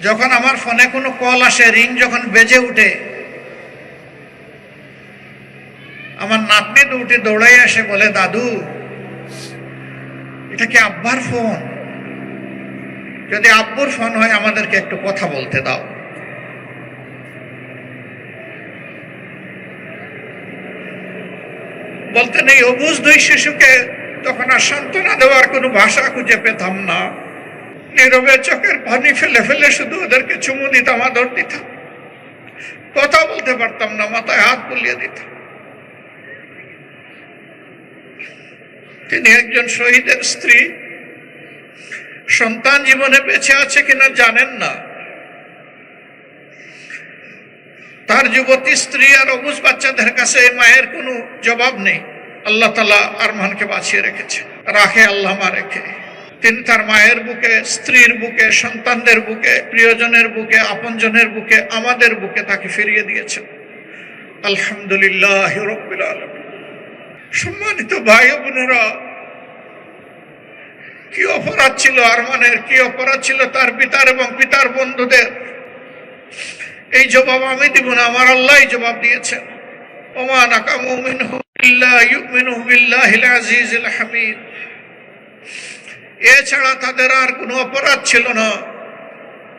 যখন আমার ফোনে কোনো কল আসে, রিং যখন বেজে উঠে, আমার নাতনি দুটি দৌড়াই আসে, বলে দাদু এটা কি আব্বার ফোন? যদি আব্বুর ফোন হয় আমাদেরকে একটু কথা বলতে দাও। বলতে নেই অবুঝ দুই শিশুকে তখন আর সান্ত্বনা দেওয়ার কোনো ভাষা খুঁজে পেতাম না। নীরবে চোখের পানি ফেলে ফেলে শুধু ওদেরকে চুমু দিতাম, আদর দিতাম। কথা বলতে পারতাম না, মাথায় হাত বুলিয়ে দিতাম। তিনি একজন শহীদের স্ত্রী, সন্তান জীবনে বেঁচে আছে কিনা জানেন না। তার যুবতী স্ত্রী আর অবুঝ বাচ্চাদের কাছে মায়ের কোনো জবাব নেই। আল্লাহ তাআলা আরমানকে বাঁচিয়ে রেখেছে, রাখে আল্লাহ মা রেখে। তিনি তার মায়ের বুকে, স্ত্রীর বুকে, সন্তানদের বুকে, প্রিয়জনের বুকে, আপনজনের বুকে, আমাদের বুকে তাকে ফিরিয়ে দিয়েছেন। আলহামদুলিল্লাহ রাব্বিল আলামিন। সম্মানিত ভাই ও বোনেরা, কি অপরাধ ছিল আরমানের, কি অপরাধ ছিল তার পিতার এবং পিতার বন্ধুদের? এই জবাব আমি দিব না, আমার আল্লাহই জবাব দিয়েছেন। ওমা নাকামু মিনহু ইল্লা ইউমিনু বিল্লাহিল আজিজিল হামিদ। এছাড়া তাদের আর কোনো অপরাধ ছিল না।